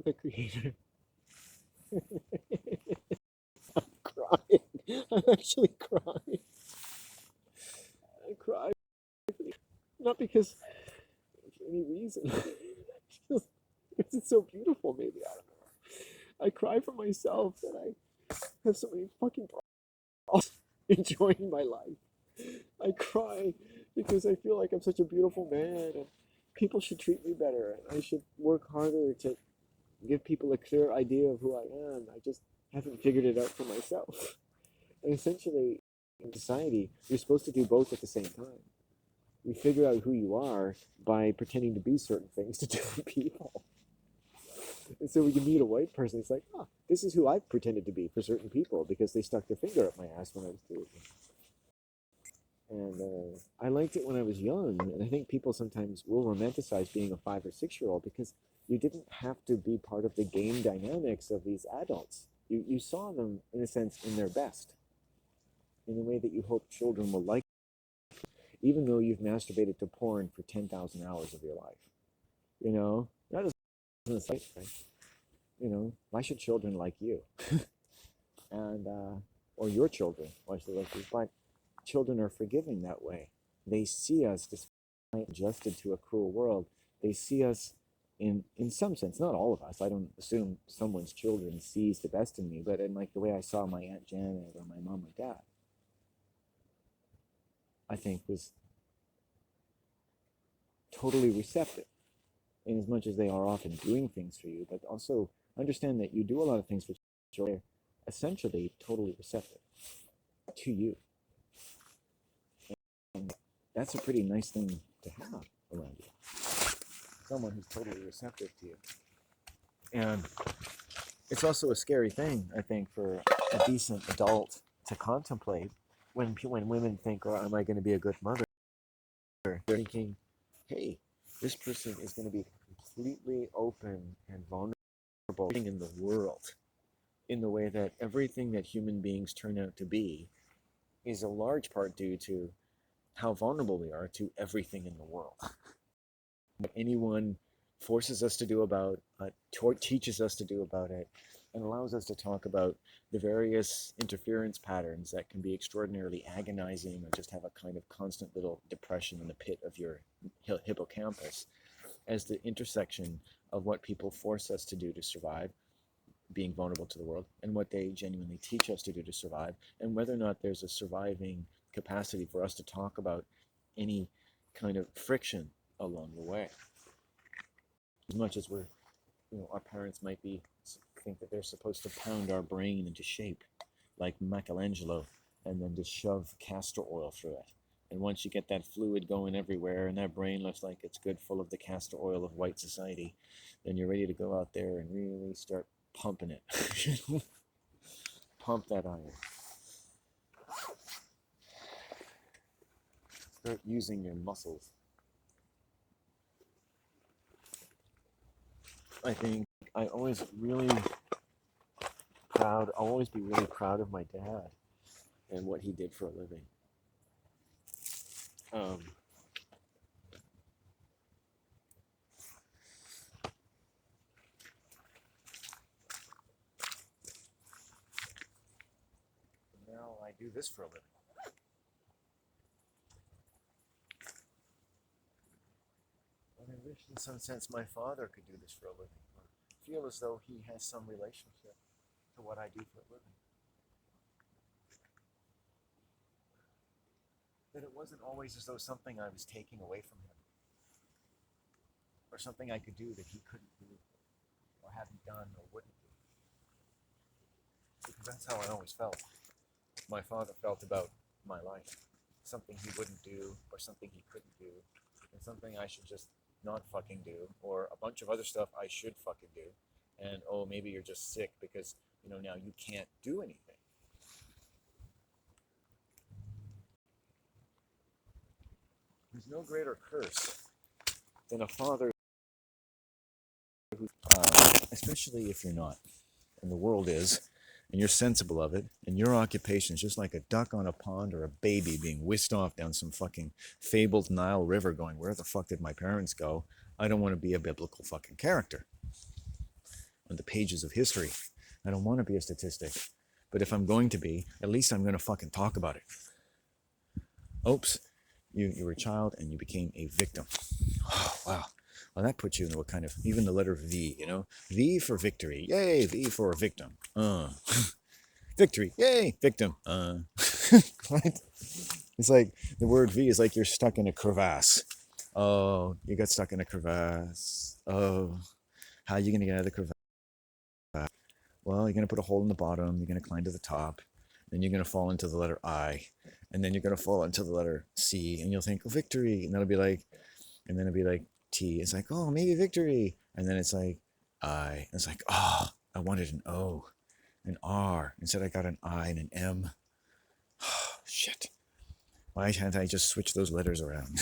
the creator. I'm crying. I'm actually crying. I cry not because for any reason. Just because it's so beautiful, maybe. I don't know. I cry for myself that I have so many fucking problems enjoying my life. I cry because I feel like I'm such a beautiful man and people should treat me better and I should work harder to give people a clear idea of who I am. I just haven't figured it out for myself. And essentially, in society, you're supposed to do both at the same time. You figure out who you are by pretending to be certain things to different people. And so when you meet a white person, it's like, oh, this is who I've pretended to be for certain people because they stuck their finger up my ass when I was doing it. And I liked it when I was young. And I think people sometimes will romanticize being a 5 or 6 year old because you didn't have to be part of the game dynamics of these adults. You saw them, in a sense, in their best, in the way that you hope children will like, even though you've masturbated to porn for 10,000 hours of your life. You know, that isn't a right. You know, why should children like you? And, or your children, why should they like you? But children are forgiving that way. They see us, despite adjusted to a cruel world, they see us in some sense, not all of us. I don't assume someone's children sees the best in me, but in like the way I saw my Aunt Janet or my mom or dad, I think was totally receptive in as much as they are often doing things for you, but also understand that you do a lot of things for children, essentially totally receptive to you. And that's a pretty nice thing to have around you. Someone who's totally receptive to you. And it's also a scary thing, I think, for a decent adult to contemplate when women think, oh, am I going to be a good mother? They're thinking, hey, this person is going to be completely open and vulnerable in the world in the way that everything that human beings turn out to be is a large part due to how vulnerable we are to everything in the world. What anyone forces us to do about teaches us to do about it, and allows us to talk about the various interference patterns that can be extraordinarily agonizing or just have a kind of constant little depression in the pit of your hippocampus as the intersection of what people force us to do to survive, being vulnerable to the world, and what they genuinely teach us to do to survive, and whether or not there's a surviving capacity for us to talk about any kind of friction along the way. As much as we're, our parents might think that they're supposed to pound our brain into shape like Michelangelo and then just shove castor oil through it. And once you get that fluid going everywhere and that brain looks like it's good full of the castor oil of white society, then you're ready to go out there and really start pumping it. Pump that iron. Start using your muscles. I think I'll always be really proud of my dad and what he did for a living. Now I do this for a living. And I wish in some sense my father could do this for a living, or feel as though he has some relationship to what I do for a living. That it wasn't always as though something I was taking away from him, or something I could do that he couldn't do, or hadn't done, or wouldn't do. Because that's how I always felt. My father felt about my life. Something he wouldn't do, or something he couldn't do, and something I should just not fucking do, or a bunch of other stuff I should fucking do. And oh, maybe you're just sick because, now you can't do anything. There's no greater curse than a father who, especially if you're not, and the world is, and you're sensible of it, and your occupation is just like a duck on a pond or a baby being whisked off down some fucking fabled Nile River going, where the fuck did my parents go? I don't want to be a biblical fucking character. on the pages of history. I don't want to be a statistic. But if I'm going to be, at least I'm going to fucking talk about it. Oops, you were a child and you became a victim. Oh, wow. Well, that puts you in what kind of, even the letter V, you know? V for victory. Yay, V for victim. Victory. Yay, victim. Right? It's like the word V is like you're stuck in a crevasse. Oh, you got stuck in a crevasse. Oh, how are you going to get out of the crevasse? Well, you're going to put a hole in the bottom. You're going to climb to the top. Then you're going to fall into the letter I. And then you're going to fall into the letter C. And you'll think, oh, victory. And that'll be like, and then it'll be like T. It's like, oh, maybe victory. And then it's like I. And it's like, oh, I wanted an O, an R. Instead, I got an I and an M. Shit. Why can't I just switch those letters around?